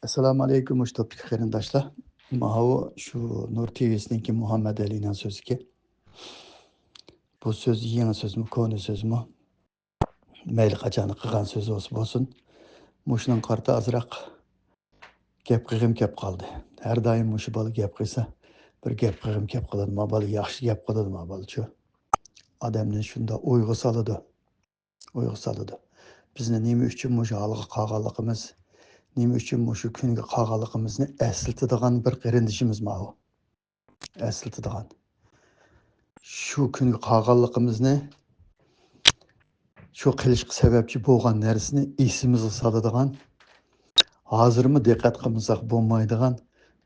Assalomu alaykum mushtoqlik qarindoshlar. Mau shu Nur TV'siniki Muhammad Alining so'ziga. Bu so'z yangi so'zmi, ko'ni so'zmi? Mayli qachon qilgan so'z bo'lsin. Mushning qarta azroq gap qilgim kelib qoldi. Har doim mush bola gap qilsa, bir gap qilgim kelib qoladi. Ma bola yaxshi gap qiladi, ma bola-chu. Odamni shunda o'yga soladi. O'yga soladi. Bizni nima uchun mush holga qolganligimiz, nima uchun shu kunga qolganligimizni eslatadigan bir qarindishimiz mau. Eslatadigan. Shu kunga qolganligimizni, shu qilishga sababchi bo'lgan narsani esimizga soladigan, hozirmi diqqat qilmasak bo'lmaydigan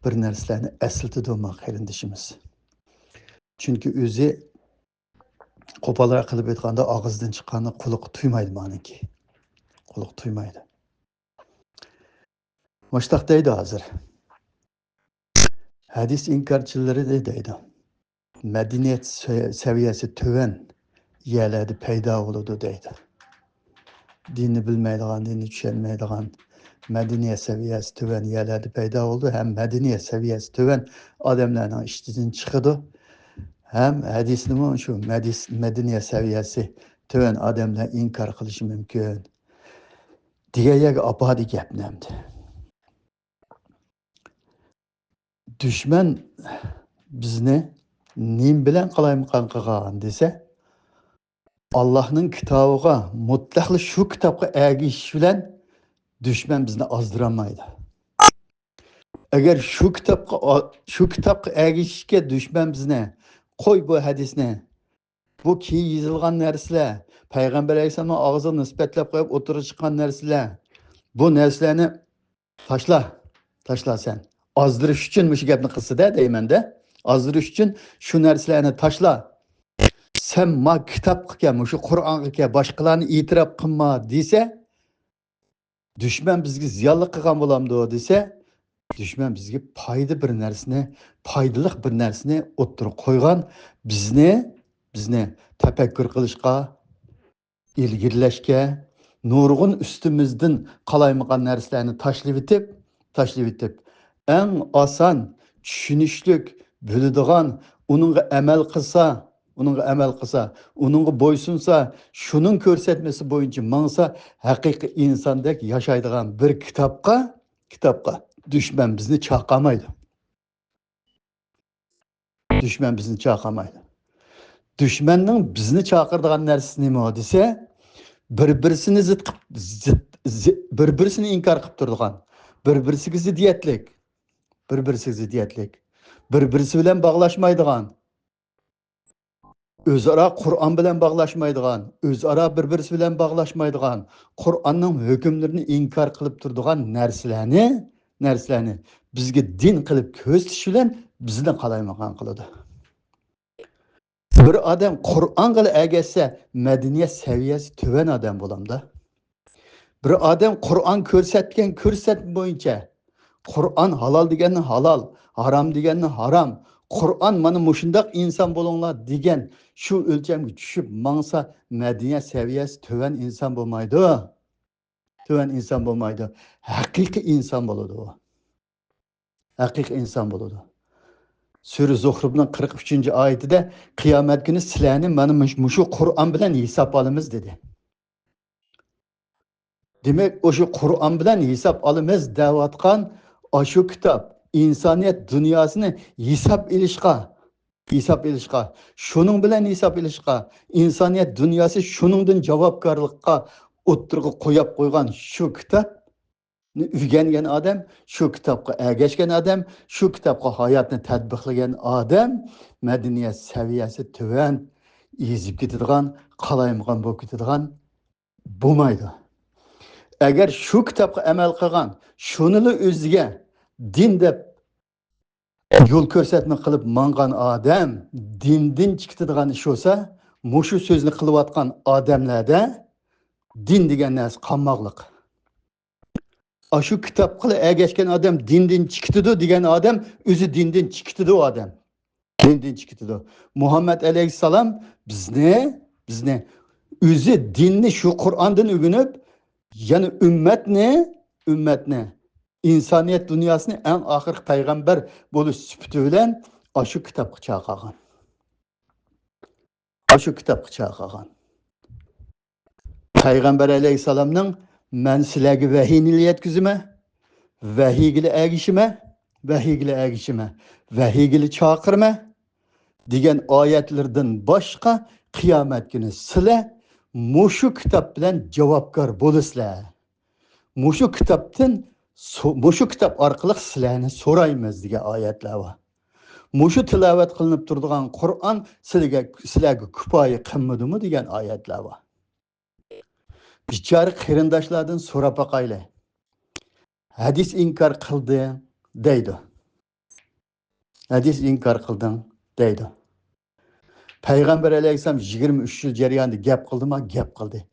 bir narsalarni eslatadi ma qarindishimiz. Chunki o'zi qo'polroq qilib aytganda og'izdan chiqqanni quloq tuymaydi meniki. Quloq tuymaydi. Mushtaq deydi hozir. Hadis inkarchilari deydi. Medeniyet seviyesi töven yerlerde peyda oldu deydi. Dini bilmeydiğin, dini düşünmeydiğin medeniyet seviyesi töven yerlerde peyda oldu. Hem medeniyet seviyesi töven adamların işçiden çıkıyordu. Hem hadisinin şu medeniyet seviyesi töven adamlar inkar kılışı mümkün. Diye abadi gepnemdi. Düşman bizni nim bilen qalaymiqan qilgan dese, Allah'ın kitabıga mutlaqlı şu kitapga ergiş bilen düşman bizni azdıramaydı. Eğer şu kitapga ergişke düşman bizni koy bu hadisni, bu ki yazılgan narsalar, Peygamber Aleyhisselam'ın ağzını nispetlep koyup oturup çıkan narsalar, bu narsalarni taşla sen. Azdırış için bu gapni qilsa da deyman da. Azdırış için şu narsalarni taşla. Sen ma kitapga, şu Qur'onga boshqalarni e'tirof qilma desa, dushman bizga ziyonli qilgan bo'lamdi desa, dushman bizga foyda bir narsani, foydali bir narsani o'ttirib qo'ygan, bizni tafakkur qilishga, ilgirlashga, nurg'un ustimizdan qalaymagan narsalarni tashlab etib, eng oson, tushunishlik, biladigan, uningga amal qilsa, uningga bo'ysunsa, shuning ko'rsatmasi bo'yicha mangsa, haqiqiy insondek yashaydigan bir kitobga dushman bizni chaqamaydi. Dushman bizni chaqamaydi. Dushmanning bizni chaqiradigan narsasi nima desa, bir-birisini inkor qilib turadigan, bir-birisiga ziddiyatlik, bir-birisi bilan bog'lashmaydigan, o'zaro Qur'on bilan bog'lashmaydigan, o'zaro bir-birisi bilan bog'lashmaydigan, Qur'onning hukmlarini inkor qilib turadigan narsalarni bizga din qilib ko'rsatish bilan bizni qalaymagan qiladi. Bir odam Qur'onga ergashsa, madaniyat saviyasi tuvan odam bo'lamda. Bir odam Qur'on ko'rsatgan ko'rsatma bo'yicha, Qur'on halol deganni halol, harom deganni harom, Qur'on mana mushundaq inson bo'linglar degan shu o'lchamga tushib mangsa, madaniyat saviyasi tuvan inson bo'lmaydi. Tuvan inson bo'lmaydi. Haqiqiy inson bo'ladi u. Haqiqiy inson bo'ladi. Sura Zuhrufning 43-oyatida qiyomat kuni sizlarni mana shu Qur'on bilan hisob olamiz dedi. Demak, o'sha Qur'on bilan hisob olamiz deyotgan shu kitob insoniyat dunyosini hisob ilishga, shuning bilan hisob ilishga, insoniyat dunyosi shuningdan javobgarlikqa o'ttirg'i qo'yib qo'ygan shu kitob o'rgangan odam, shu kitobga ergashgan odam, shu kitobga hayotni tatbiqlagan odam madaniyat saviyasi tuvan, ezib ketadigan, qalaymagan bo'lib ketadigan bo'lmaydi. Agar shu kitobga amal qilgan, shunili o'ziga din deb yo'l ko'rsatma qilib mangan odam dindan chiqadigan ish bo'lsa, mushu so'zni qilayotgan odamlarda din degan narsa qolmoqliq. Shu kitob qilib ergashgan odam dindan chiqdi degan odam o'zi dindan chiqdi odam. Dindan chiqdi. Muhammad alayhissalom bizni o'zi dinni shu Qur'ondan o'rganib, yana ummatni İnsaniyet dünyasını en ahir peygamber buluş süpütü bilen aşı kitap çağırgan. Aşı kitap çağırgan. Peygamber aleyhisselamның men sizlarga vahiyni yetkizime, vahiygili ergişime, vahiygili çağırma degan oyatlardan boshqa qiyomat kuni sizlar mushu kitob bilan javobgar bo'lasizlar. Mushu kitоб orqali sizlarni so'raymiz degan oyatlar bor. Mushu tilovat qilinib turadigan Qur'on sizlarga kifoya qilmadimi degan oyatlar bor. Bichora qarindoshlardan so'rab boqaylik. Hadis inkor qildi deydi. Hadis inkor qilding deydi. Peygamber aleyhisselam 23 yıl jarayonida gap qildimi? Gap qildi.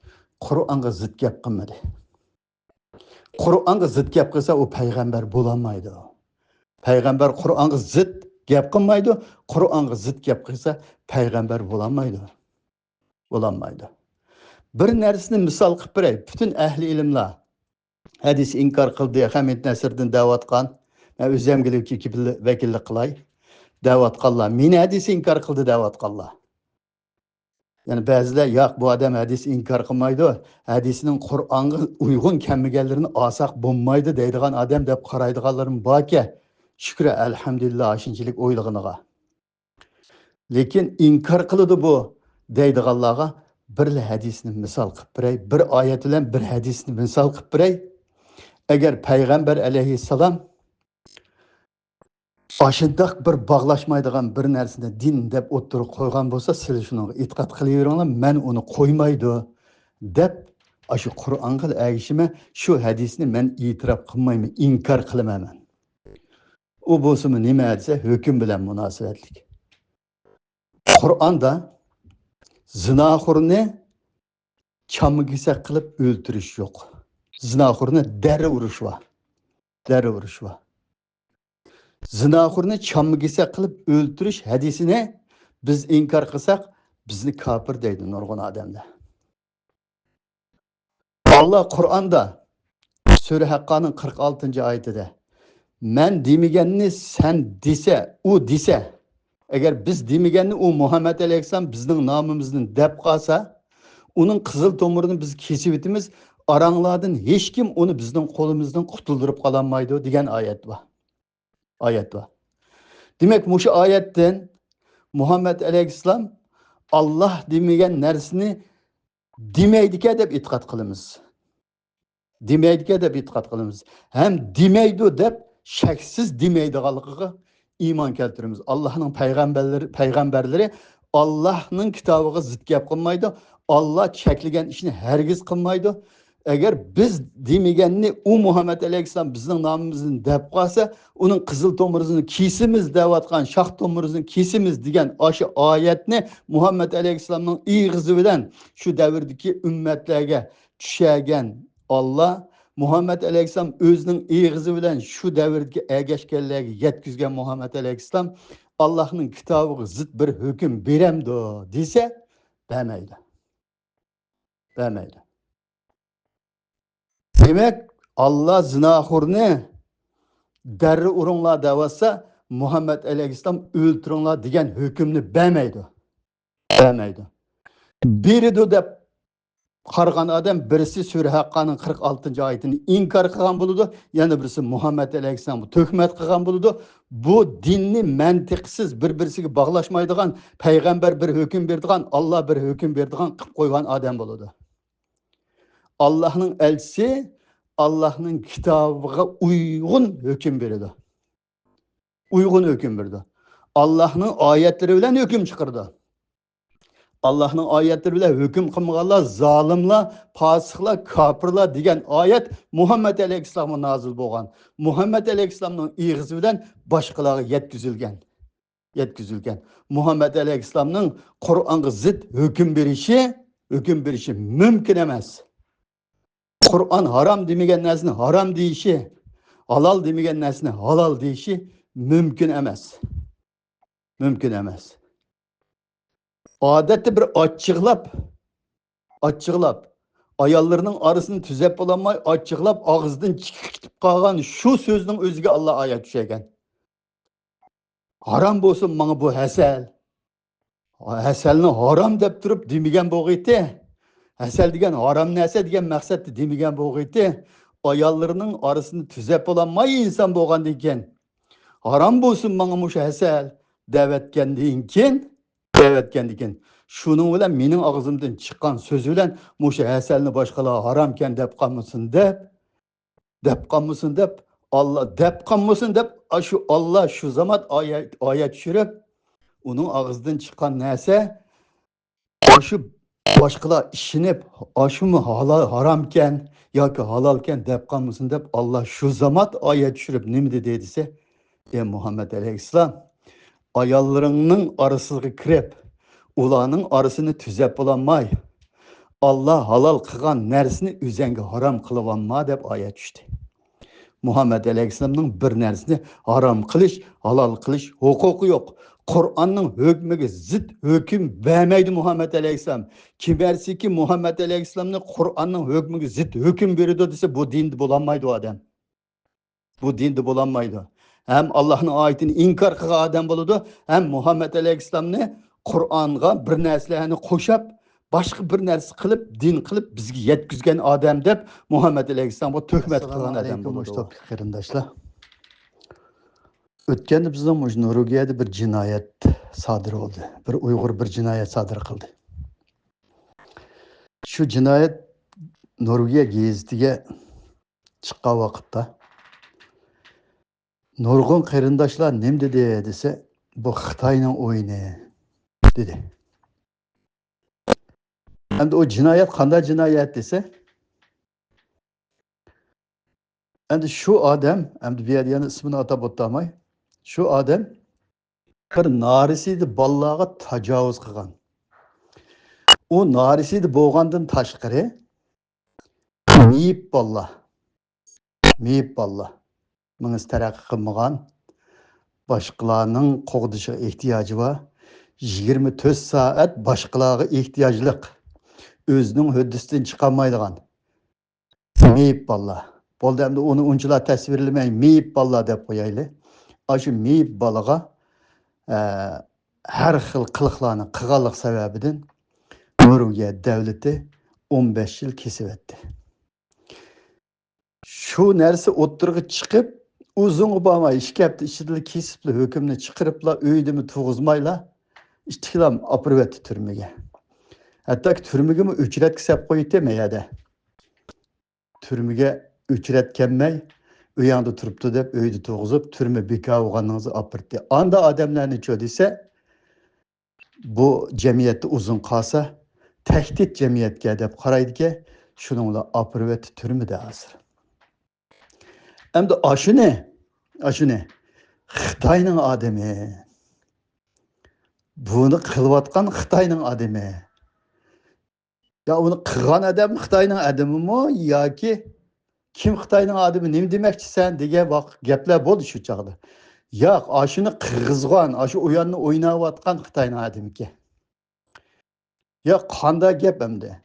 Qur'onga zid gap qilmadi. Qur'onga zid gap qilsa u payg'ambar bo'lolmaydi. Payg'ambar Qur'onga zid gap qilmaydi. Qur'onga zid gap qilsa payg'ambar bo'lolmaydi. Bo'lolmaydi. Bir narsani misol qilib beray. Bütün ahli ilmlar hadis inkor qildi. Hamid Nasrdan da'vatgan. Men o'zimgiliki vakillik qilay. Da'vatqanlar. Meni hadis inkor qildi da'vatqanlar. Yani bazılar yok bu adam hadis inkar qilmaydi, hadisinin Qur'onga uygun kelmaganlarini olsak bo'lmaydi deydigan odam deb qaraydiganlarim borki, shukr alhamdulillah shunchalik o'ylig'iniga. Lekin inkar qiladi bu deydiganlarga bir hadisni misol qilib beray, bir oyat bilan bir hadisni misol qilib beray. Agar payg'ambar alayhissalom aşındak bir bağlaşmaydigan bir narsani din deb o'ttirib qo'ygan bo'lsa, siz shuni e'tiqod qilaveringlar, men uni qo'ymaydi deb shu Qur'onga ergishime shu hadisni men e'tirof qilmayman, inkor qilaman. U bo'lsa nima desa, hukm bilan munosabatlik. Qur'onda zinoxorni chamgisa qilib o'ltirish yo'q. Zinoxorni darra urish va. Darra urish va. Zinaxurni chamgisa qilib o'ltirish hadisini biz inkor qilsak, bizni kafir deydi nurg'un odamlar. Allah Qur'onda Sura Haqqaning 46-oyatida men demaganni sen desa, u desa, agar biz demaganni u Muhammad alayhisalom bizning nomimizni deb qolsa, uning qizil tomirini biz kesib o'timiz, aranglardan hech kim uni bizning qo'limizdan qutuldirib qololmaydi degan oyat bor. Ayet var. Demek bu şu ayetten Muhammed Aleyhisselam Allah demegen nersini demeydike deb itiqat qilamiz. Demeydike deb itiqat qilamiz. Hem demeydi deb şeksiz demeydiganligiga iman keltiramiz. Allah'ın peygamberleri Allah'ın kitabıga zid gap qilmaydi. Allah cheklagan ishni hergiz qilmaydi. Eğer biz demegenni u Muhammed Aleyhisselam bizning nomimizni deb qolsa, uning qizil tomirini kesimiz devatgan, shoh tomirini kesimiz degan o'sha oyatni Muhammed Aleyhisselamning ig'izi bilan shu davrdagi ummatlarga tushagan Allah Muhammed Aleyhisselam o'zining ig'izi bilan shu davrdagi ergashganlarga yetkazgan Muhammed Aleyhisselam Allohning kitobiga zid bir hukm beramdi desa, bermaydi. Bermaydi. Demek Allah zinaxurni darri uringlar devatsa, Muhammed Aleyhisselam o'ltiringlar degan hukmni bermaydi. Bermaydi. Beridi deb qargan adam birisi Sura Haqqaning 46-oyatini inkor qilgan bo'ladi, yana birisi Muhammed Aleyhisselam tuhmat qilgan bo'ladi. Bu dinni mantiqsiz bir-birisiga bog'lashmaydigan, payg'ambar bir hukm berdigan, Allah bir hukm berdigan qilib qo'ygan odam bo'ladi. Allah'ın elçisi Allah'ın kitabına uygun hüküm verirdi. Uygun hüküm verirdi. Allah'ın ayetleri bilen hüküm çıkardı. Allah'ın ayetleri bilen hüküm kılmaganlar, zalimler, fasıklar, kafirler diyen ayet Muhammed Aleyhisselam'a nazil bolgan. Muhammed Aleyhisselam'ın iğizi bilen başkaları yetkizilgen. Muhammed Aleyhisselam'ın Kur'an'a zid hüküm verişi mümkün emez. Kur'an haram demegen narsani haram deyişi, halal demegen narsani halal deyişi mümkün emez. Mümkün emez. Adette bir açıqlap ayollarının arasını tüzep olamay, açıqlap, ağızdan çıkıp gitip kalgan şu sözün özüge Allah ayet düşegen. Haram bolsun bana bu hasal. Hasalni haram deb turib demigan bo'g'iydi. Hasal degan haram narsa degan maqsadda demigan bo'g'iydi. Ayollarının arasını tüzep olamay insan bo'lgandan keyin haram bo'lsin bana mushu hasal davetgandan keyin şunun bilan mening og'zimdan chiqqan so'z bilan mushu hasalni boshqalar haromkan deb qolmasin deb Allah deb qolmasin deb shu Allah shu zaman oyat tushirib onun ağızdan çıkan neyse aşı başkalar işinip aşı mı halal haramken ya ki halalken dep kalmasın dep Allah şu zaman ayet düşürüp ne dediyse Muhammed Aleyhisselam ayallarının arasını kirep ulanın arasını tüzep olanmay Allah halal kılgan nersini üzenge haram kılıvanma dep ayet düştü. Muhammed Aleyhisselam'ın bir nersini haram kılış halal kılış hukuku yok. Kur'an'ın hükmüge zıt hüküm vermeydi Muhammed Aleyhisselam. Kim versi ki Muhammed Aleyhisselam'ın Kur'an'ın hükmüge zıt hüküm veriyordu dese bu dinde bulanmaydı o adam. Bu dinde bulanmaydı. Hem Allah'ın ayetini inkar kılan adam buludu hem Muhammed Aleyhisselam'ı Kur'an'a bir neslerini koşup başka bir nersi kılıp din kılıp bizge yetkizgen adam dep Muhammed Aleyhisselam'a töhmet kılan adam buludu. Kırındaşlar. Ötkende bizden Norvegiye'de bir cinayet sadır oldu. Bir Uygur bir cinayet sadır kıldı. Şu cinayet Norvegiya gezitiga çıkan vakitte Norgun kırındaşlar nem dedi dese bu Xitayning oyunu dedi. Hem de o cinayet qanday cinayet dese hem de şu adam hem de bir yerden ismini atab o'tmay şu adam bir narisiydi ballaga tajovuz qilgan. O narisiydi bo'lgandan tashqari miyib balla. Mınız taraqi qilmagan boshqalarning qo'g'dishiga ehtiyoji var. 24 saat boshqalarga ehtiyojliq. Özünün hüddüsünden çıkamaydıgan. Meyip balla. Bolda hem de onu uncular tasvirlemeyin. Meyip balla dep koyaylı. Aşı meyip balığa her xil qılıqlarını qıqalıq sebebiden Norvegiya devleti 15 yıl kesip etti. Şu nersi oturgu çıkıp uzun obama işkepti işidili kesipli hükümünü çıkırıpla öydümü tuğuzmayla iştikilam apırvetti türmege. Hatta ki türmege mi ücret kisep koyup demeyede. Türmege ücret kemmey uyanda turuptu dep öyді tuğuzup türme beka oğanınızı apırttı. Anda adamlarını çödüyse bu cemiyette uzun kalsa tehdit cemiyetke dep qaraydı ki şununla apırvetti türmü de hazır. Hem de aşı ne? Xitayning adamı. Bunu kılvatkan Xitayning adamı. Ya onu qilgan adam Xitayning adamı mı ya ki kim Xitayning adamı nima demekçi sen degan gaplar bo'ldi shu chaqda. Yo'q, ashuni qirg'izgan, ashu o'yanni o'ynayotgan Xitayning adamiki. Ya qanday gap hamda?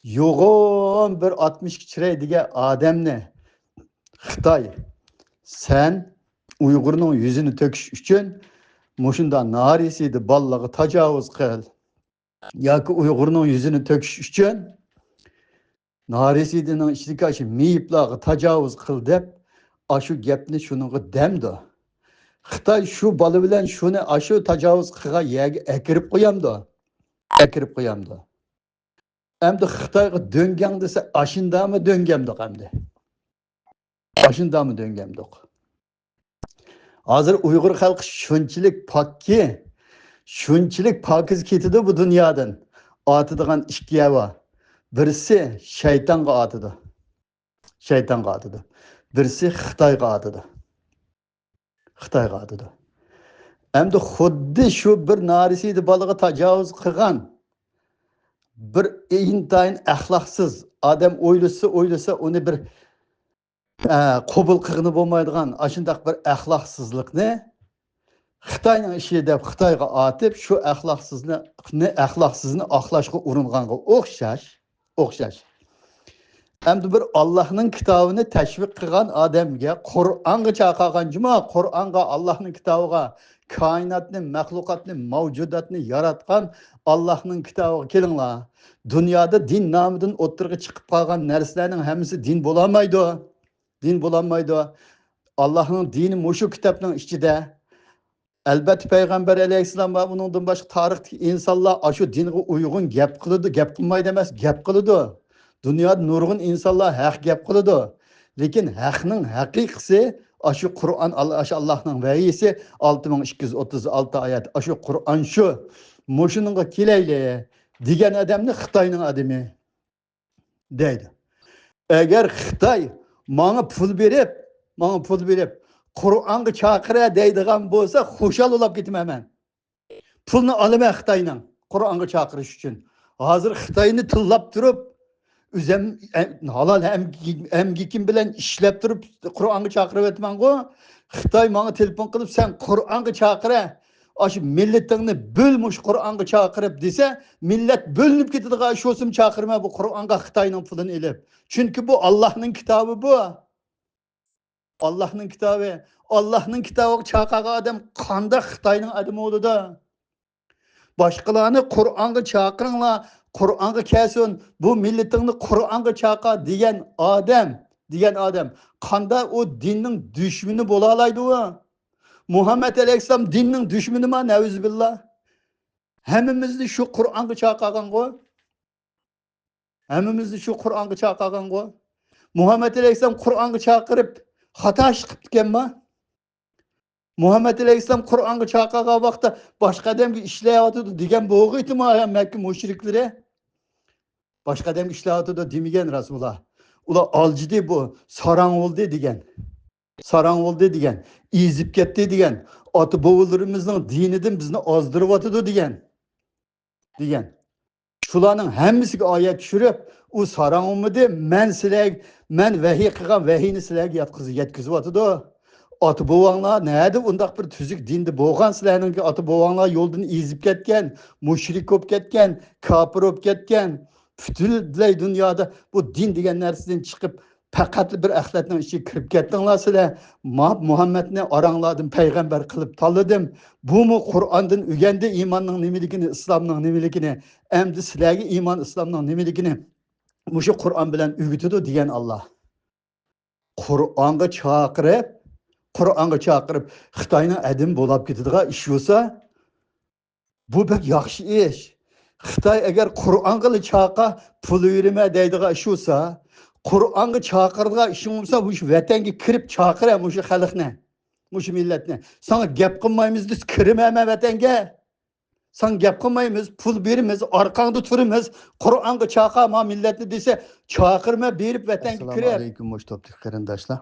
Yo'g'on bir 60 chiray degan adamni Xitoy sen Uyg'urning yuzini to'kish uchun mushunda narisiydi ballaga tajovuz qil. Yoki Uyg'urning yuzini to'kish uchun narisidining ichidagi meyiblarga tajovuz qil deb ashu gapni shuningga damdi. Xitoy shu bola bilan shuni ashu tajovuz qilgan yerga akirib qo'yamdi. Endi Xitoyga döngan desa ashindami döngamdiq endi. Ashindami döngamdiq. Hozir Uyg'ur xalqi shunchalik pokiz ketdi bu dunyodan. Otadigan ikki yava. Birisi shaytonga otidi. Birisi Xitoyga otidi. Endi xuddi shu bir narisiydi balaga tajovuz qilgan bir intayin axloqsiz odam o'ylasa uni bir qabul qilgani bo'lmaydigan ashundaq bir axloqsizlikni Xitoyning ishi deb Xitoyga otib shu axloqsizni oqlashga uringanga o'xshash. Endi bir Allah'ın kitabını təşviq qilgan odamga, Qur'onga chaqirganjima, Qur'onga, Allah'ın kitabıga, kainatni, mahluqotni, mavjudotni yaratgan Allah'ın kitabıga kelinglar. Dunyoda din nomidan o'ttirga chiqib qolgan narsalarning hammasi din bo'lamaydi. Din bo'lamaydi. Allah'ın dini mushu kitobning ichida. Albatta payg'ambar alayhissalom va uningdan boshqa tarixdagi insonlar shu dinga uyg'un gap qiladi, gap qilmaydi emas, gap qiladi. Dunyoda nurg'un insonlar haq gap qiladi. Lekin haqning haqiqisi shu Qur'on, shu Allohning vahiysi 6236 oyat. Shu Qur'on shu. Mushuninga kelayli degan odamni Xitoyning odami deydi. Agar Xitoy menga pul berib Qur'onga chaqira deydigan bo'lsa, xushal bo'lib ketaman. Pulni olaman Xitoyning Qur'onga chaqirish uchun. Hozir Xitoyni tillab turib, o'zim halol emgikim bilan ishlab turib Qur'onga chaqirib o'tman-ku. Xitoy menga telefon qilib, "Sen Qur'onga chaqira, shu millatingni bo'lmush Qur'onga chaqirib" desa, millat bo'linib ketadigan sho'sim chaqirma bu Qur'onga Xitoyning pulini elib. Chunki bu Allohning kitobi bu. Allah'ın kitabı, Allah'ın kitabı çaqağı adam qanda Xitoyning adamı oldu. Başqalarını Qur'onga chaqiringlar, Qur'onga kelsin, bu millatingni Qur'onga chaqa degan odam qanda o dinning dushmani bo'la oladi u. Muhammed alayhisalom dinning dushmani ma navzubillah. Hammamizni shu Qur'onga chaqagan-ku. Hammamizni shu Qur'onga chaqagan-ku. Muhammed alayhisalom Qur'onga chaqirib xato ish qilib ekanmi? Muhammed alayhisalom Qur'onga chaqirgan vaqtda boshqa odamga ishlayotdi degan bo'g'itmi Makka mushriklari? Boshqa odamga ishlayotdi demagan Rasululloh. Ular aljidi bu, sarang oldi degan. Sarang oldi degan, ezib ketdi degan, ota bovularimizning dinidan bizni ozdiryotdi degan. Shularning hammasiga oyat tushirib, u sarang olmadi, men vahiy qilgan vahiyni sizlarga yetkazyotdi. Ota bovanglar nada undaq bir tuzuk dinda bo'lgan, sizlarning ota bovanglar yo'ldan ezib ketgan, mushrik bo'lib ketgan, kofir bo'lib ketgan. Butunlay dunyoda bu din degan narsadan chiqib faqat bir axlatning ichiga kirib ketdinglar sizlar. Muhammadni oranglardan payg'ambar qilib tanladim. Bumi Qur'ondan o'rgandi iymonning nimaligini, islomning nimaligini, endi sizlarga iymon, islomning nimaligini mushu Qur'on bilan o'rgatadi degan Alloh. Qur'onga chaqirib Xitoyning adim bo'lib ketadigan ish bo'lsa, bu bir yaxshi ish. Xitoy agar Qur'onga chaqa pul berma deydigan ish bo'lsa, Qur'onga chaqiradigan ishing bo'lsa, bu vatanga kirib chaqira mushu xalqni, mushu millatni. Sana gap qilmaymiz, biz kirmayman vatanga. Sen gap qilmaymiz, pul berimiz, orqangda turimiz, Qur'onga chaqirma millatni desa, chaqirma berib vatanga kirar. Assalomu alaykum muhtopli qarindoshlar.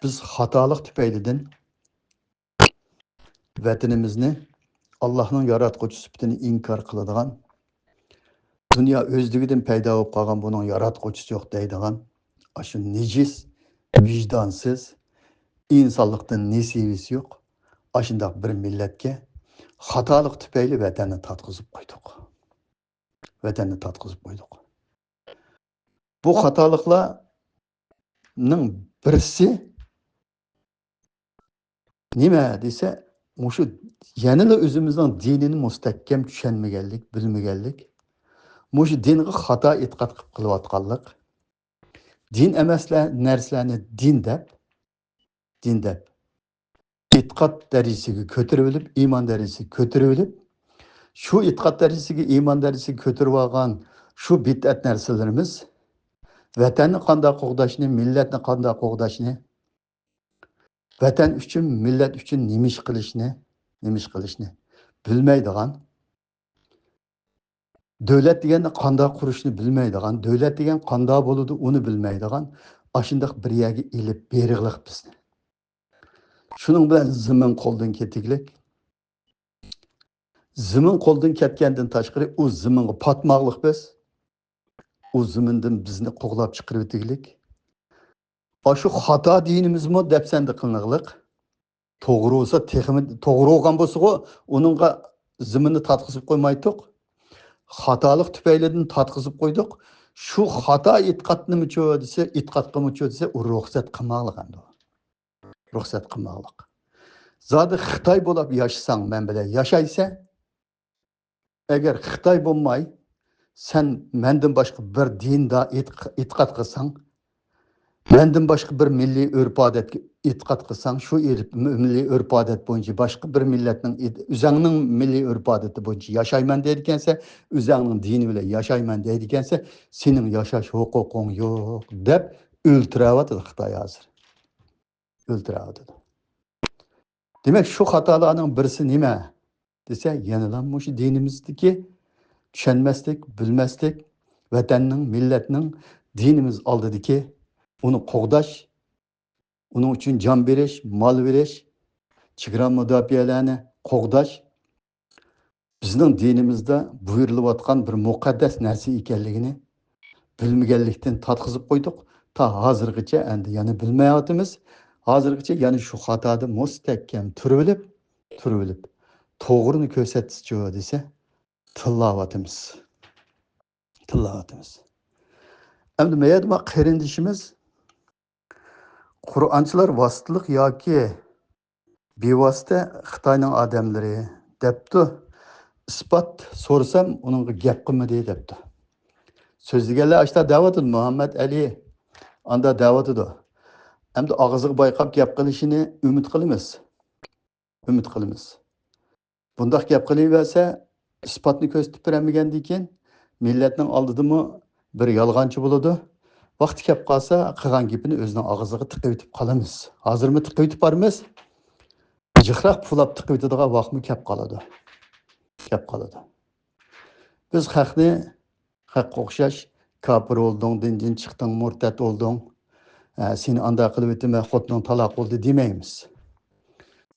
Biz xatolik tufaylidan vatanimizni Allah'ın yaratquchi sifatini inkor qiladigan, dunyo o'zligidan paydo bo'lib qolgan buning yaratquchisi yo'q deydigan, shu nejis, vijdonsiz, insonlikdan nasibisi yo'q, shundoq bir millatga xatolik tufayli vatanni tatqizib qo'ydik. Bu xatoliklarning birisi nima desa, mushu yanada o'zimizning dinini mustahkam tushunmaganlik, bilmaganlik, mushu dinga xato e'tiqod qilib qilayotganlik, din emaslar narsalarni din deb e'tiqod darajasiga ko'tarib olib, iymon darajasiga ko'tarib olib, shu e'tiqod darajasiga, iymon darajasiga ko'tarib olgan shu bid'at narsalarimiz vatanni qanday qo'g'dashni, millatni qanday qo'g'dashni, vatan uchun, millat uchun nima ish qilishni bilmaydigan, davlat deganda qanday qurishni bilmaydigan, davlat degan qanday bo'ladi uni bilmaydigan, ashundoq bir yerga elib beriqliq bizni. Shuning bilan zimin qo'ldan ketiklik. Zimin qo'ldan ketgandan tashqari u ziminga patmoqlik biz. U zimindan bizni qo'g'lab chiqarib etiklik. Shu xato dinimizmi depsanda qiliniqlik. To'g'ri bo'lsa, to'g'ri bo'lgan bo'lsa, uningga ziminni tatqizib qo'ymaydik. Xatolik tufaylidan tatqizib qo'ydik. Şu xato e'tiqodnimichi desa, e'tiqodqimichi desa, u ruxsat qilmoqlik endi. Ruxsat qilmoqlik. Zodi Xitoy bo'lib yashasang, men bilan yashaysa, agar Xitoy bo'lmay, sen mendan boshqa bir dinda e'tiqod qilsang, mendan boshqa bir milliy urf-odatga e'tiqod qilsang, shu milliy urf-odat bo'yicha boshqa bir millatning o'zingning milliy urf-odati bo'yicha yashayman deydi ekansa, o'zingning dini bilan yashayman deydi ekansa, sening yashash huquqing yo'q deb o'ltiryapti Xitoy hozir. O'ltiryapti. Demak, shu xatolarning birisi nima desa, yana shu dinimizdagi tushunmaslik, bilmaslik, vatanning, millatning dinimiz oldidagi uni qo'g'dash, uning uchun jon berish, mol berish, chegara mudofaalarni qo'g'dash bizning dinimizda buyurilayotgan bir muqaddas narsa ekanligini bilmaganlikdan tatqizib qo'ydik. Ta hozirgacha endi yana bilmayotimiz. Hozirgacha yana shu xatoda mustahkam turib to'g'rini ko'rsatishchi desa tillayotimiz. Endi mayadma qarindishimiz Qur'onchilar vositalik yoki bevosita Xitoyning odamlari debdi. Isbot so'rasam, uningga gap qilmadi debdi. So'zlaganlar ashta da'vatid Muhammad Ali anda da'vatidi. Endi og'ziga bayqab gap qilishini umid qilamiz. Bundaq gap qilaversa, isbotni ko'rsatib beramagandan keyin millatning oldidami bir yolg'onchi bo'ladi. Vaqti kelib qolsa, qilgan gapini o'zining og'ziga tiqib o'tib qolamiz. Hozirmi tiqib o'tib bormiz? Jiqraq pulab tiqib o'tadigan vaqtmi kelib qoladi. Biz haqni haqqa o'xshash kafir olding, dindan chiqding, murtad olding, seni anda qilib o'tma, xotining taloq bo'ldi demaymiz.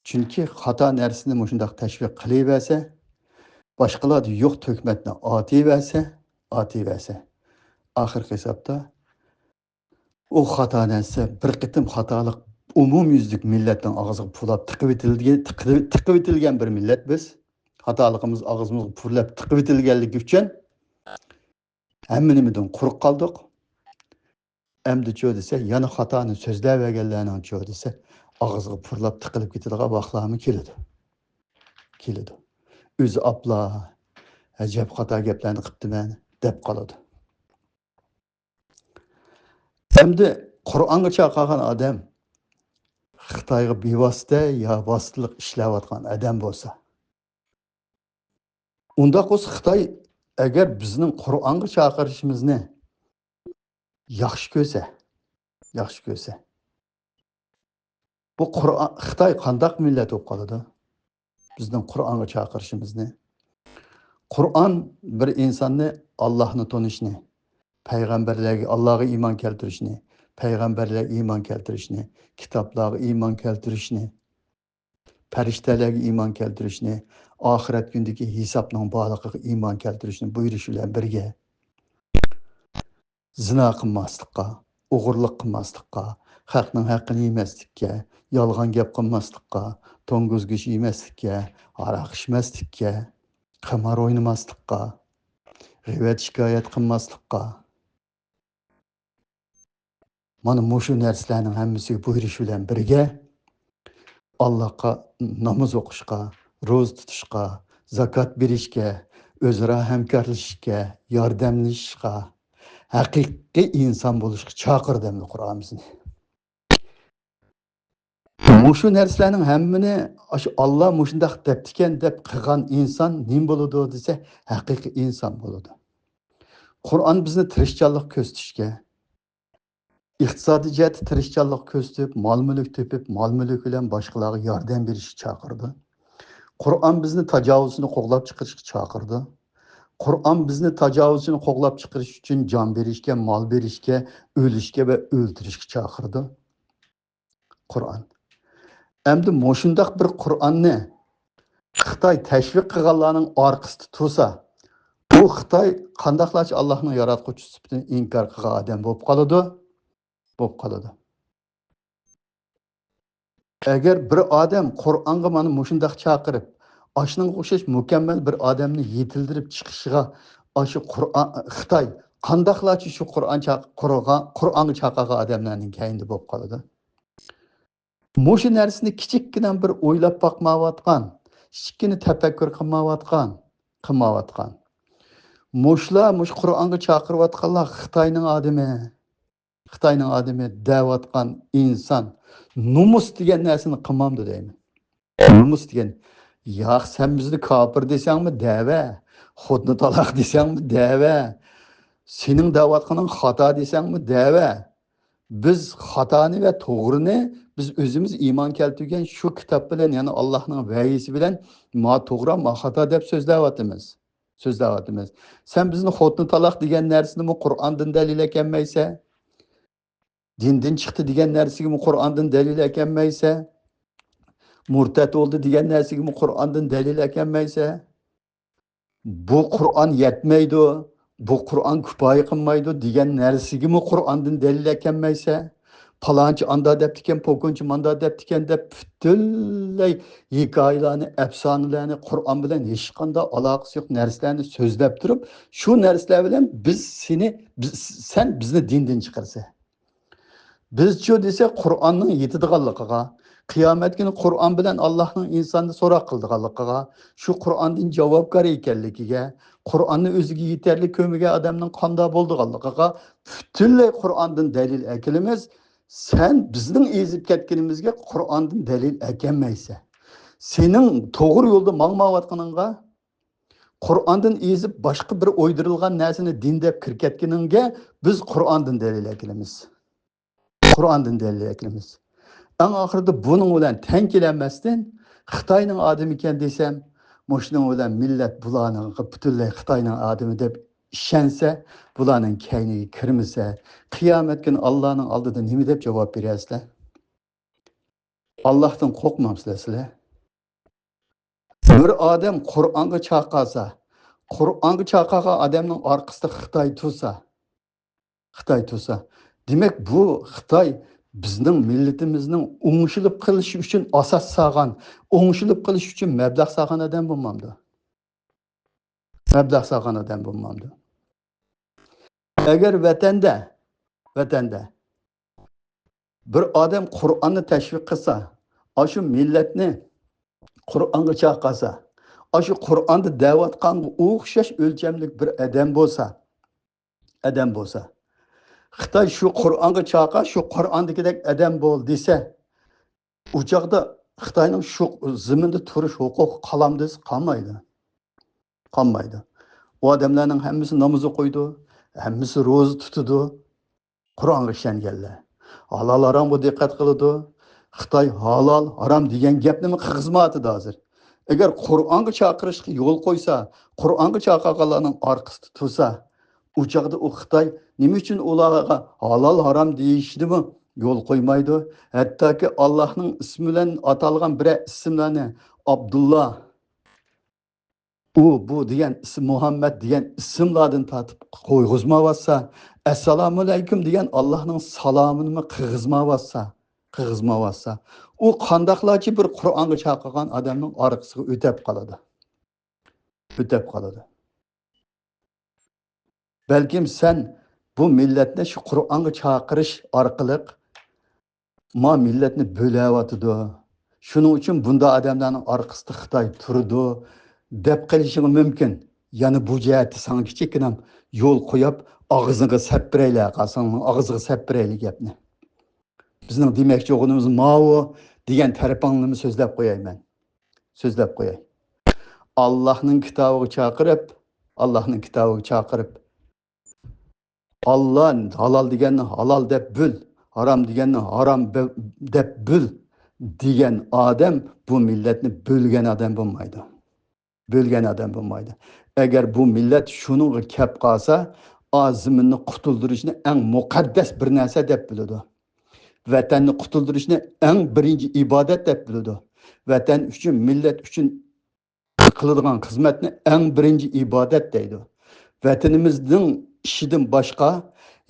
Chunki xato narsani mushundaq tashviq qilaversa, boshqalar yo'q to'kmatni otaversa, oxir hisobda u xato narsa bir qitim xatolik umumyuzlik millatning og'ziga pulab tiqib etilgan bir millat biz. Xatoligimiz og'zimizga pulab tiqib etilganligi uchun hamma nimadan quruq qoldik. Endi cho desa, yana xatoni so'zlayverganlarning cho desa, og'ziga purlab tiqilib ketadigan vaqtlarmi keladi. O'zi apla, ajab xato gaplarni qilibdiman deb qoladi. Endi Qur'onga chaqirgan odam Xitoyga bevosita yo vositalik ishlayotgan odam bo'lsa, unda qo's Xitoy agar bizning Qur'onga chaqirishimizni yaxshi ko'rsa, bu Xitoy qandaq millat bo'lib qoladi? Bizning Qur'onga chaqirishimizni. Qur'on bir insonni Allohni tanishni, payg'ambarlarga, Allohga iymon keltirishni, payg'ambarlarga iymon keltirishni, kitoblarga iymon keltirishni, farishtalarga iymon keltirishni, oxirat kundagi hisobning borligiga iymon keltirishni buyurishi bilan birga zina qilmaslikka, o'g'irlik qilmaslikka, haqning haqqini yemaslikka, yolg'on gap qilmaslikka, to'ng'izgish yemaslikka, aroq ichmaslikka, qimor o'ynamaslikka, g'iybat shikoyat qilmaslikka. Mana mushu narsalarning hammasiga buyurish bilan birga Allohga namoz o'qishga, ro'za tutishga, zakot berishga, o'zaro hamkorlashishga, yordamlashishga, haqiqiy inson bo'lishga chaqirdi Qur'on bizni. Mushu narsalarning hammani Alloh mushundaq debdikan deb qilgan inson nim bo'ladi desa, haqiqiy inson bo'ladi. Qur'on bizni tirishchanlik ko'rsatishga, iqtisodiy jihatda tirishchanlik ko'rsatib, mol-mulk topib, mol-mulk bilan boshqalarga yordam berishga chaqirdi. Qur'on bizni tajovuzini qo'g'lab chiqarishga chaqirdi. Qur'on bizni tajovuzini qo'g'lab chiqarish uchun jon berishga, mol berishga, o'lishga va o'ldirishga chaqirdi. Qur'on. Endi moshundaq bir Qur'onni Xitoy tashviq qilganlarning orqasida tursa, bu Xitoy qandaqlarcha Allohning yaratquchi sifatini inkor qilgan odam bo'lib qoladi. Agar bir odam Qur'onga mana mushundaq chaqirib, ashning o'xshash mukammal bir odamni yetildirib chiqishiga, shu Qur'on Xitoy Qandaqlarcha shu Qur'onga chaqirgan odamlarning kayindi bo'lib qoladi. Mushu narsani kichikgina bir o'ylab boqmayotgan, kichikgina tafakkur qilmayotgan. Mush Qur'onga chaqirayotganlar Xitoyning odami deyotgan inson numus degan narsani qilmamdi deyman. Numus degan, yo'q sen bizni kofir desangmi dava, xudni taloq desangmi dava, sening deyotganing xato desangmi dava. Biz xatoni va to'g'rini biz o'zimiz iymon keltirgan shu kitob bilan, ya'ni Allohning vahiysi bilan ma to'g'ri, ma xato deb so'zlayapmiz. Sen bizni xotni taloq degan narsani Qur'ondan dalil ekanmaysa, dindan chiqdi degan narsaga Qur'ondan dalil ekanmaysa, murtad oldu degan narsaga Qur'ondan dalil ekanmaysa, bu Qur'on yetmaydi, bu Qur'on kifoya qilmaydi degan narsaga Qur'ondan dalil ekanmaysa, palonchi anda debdikan, po'kinchi manda debdikan deb butunlay hikoyalarni, afsonalarni Qur'on bilan hech qanday aloqasi yo'q narsalarni so'zlab turib, shu narsalar bilan sen bizni dindan chiqarsa. Biz-chu desa Qur'onning yetadiganligiga, qiyomat kuni Qur'on bilan Allohning insonni so'roq qildiganligiga, shu Qur'ondan javobgar ekanligiga, Qur'onni o'ziga yetarli ko'migan odamning qanday bo'lganligiga butunlay Qur'ondan dalil kelamiz. Sen bizning ezib ketganimizga Qur'ondan dalil kelmaysa, sening to'g'ri yo'lda mangmayotganingga, Qur'ondan ezib boshqa bir o'ydirilgan narsani din deb kirketganingga biz Qur'ondan dalil kelamiz. Qur'ondan dalil kelamiz. Eng oxirida buning bilan teng kelanmasdan Xitoyning odami ekan desam, Mushuning bilan millat bularning butunlay Xitoyning odami deb ishonsa, bularning kayniga kirmasa, qiyomat kuni Allohning oldida nima deb javob berasizlar? Allohdan qo'rqmamsizlar sizlar. Bir odam Qur'onga chaqirsa, Qur'onga chaqirgan odamning orqasida Xitoy tursa, demak bu Xitoy bizning millatimizning o'ngishilib qilishi uchun asos solgan, o'ngishilib qilish uchun mablag' solgan odam bo'lmamdi. Agar vatanda bir odam Qur'onni tashviq qilsa, shu millatni Qur'onga chaqirsa, shu Qur'onni da'vat qilgan o'xshash o'lchamlik bir odam bo'lsa, Xitoy shu Qur'onga chaqir, shu Qur'ondagidek odam bo'l desa, u chaqda Xitoyning shu zaminda turish huquqi qalamdis qolmaydi. O odamlarning hammasi namoz o'qiydi, hammasi ro'za tutadi, Qur'onga ishonganlar. Halol harom bu diqqat qiladi. Xitoy halol harom degan gapni qilg'izmaydi hozir. Agar Qur'onga chaqirishga yo'l qo'ysa, Qur'onga chaqirganlarning orqasida tursa, u chaqda u Xitoy nima uchun ularga halol harom deyishdimi yo'l qo'ymaydi? Hattoki Allohning ismi bilan atalgan bir ismlarni Abdullah, bu degan ism, Muhammad degan ismlardan tatib qo'yg'izmayotsa, assalomu alaykum degan Allohning salomini qilg'izmayotsa, u qandoqlarchi bir Qur'onga chaqirgan odamning orqasiga o'tib qoladi. Balkim sen bu millatni shu Qur'onga chaqirish orqali millatni bo'layotidi. Shuning uchun bunda odamlarning orqasida Xitoy turdi deb qilishing mumkin. Ya'ni bu jihatda sana kichikgina yo'l qo'yib, og'zingga sapirayli gapni. Bizning demoqchi o'g'limiz ma'vo degan tarafingni so'zlab qo'yayman. Allohning kitobiga chaqirib, Allah halal deganni halal deb bil, haram deganni haram deb bil degan odam bu millatni bo'lgan odam bo'lmaydi. Agar bu millat shuningga kelib qolsa, azminni qutuldirishni eng muqaddas bir narsa deb biladi. Vatanni qutuldirishni eng birinchi ibodat deb biladi. Vatan uchun, millat uchun qiladigan xizmatni eng birinchi ibodat deydi. Vatanimizning ishidan boshqa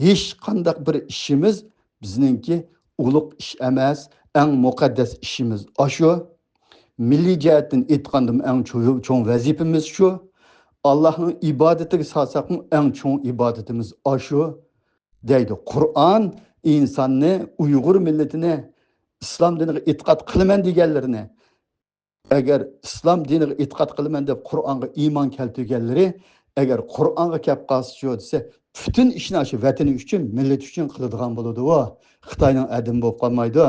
hech qanday bir ishimiz bizningki ulug' ish emas, eng muqaddas ishimiz. Shu milliy jihatdan aytganda eng cho'ng vazifamiz shu. Allah'ın ibadetiga salsaqmı eng çoğun ibadetimiz aşu deydi. Kur'an insanni, Uyg'ur millatini islom diniga e'tiqod qilaman deganlarini, agar islom diniga e'tiqod qilaman deb Qur'onga iymon keltirganlari agar Qur'onga kelib qolsa shu desa, butun ishni shu vatani uchun, millat uchun qiladigan bo'ladi. Xitoyning adim bo'lib qolmaydi.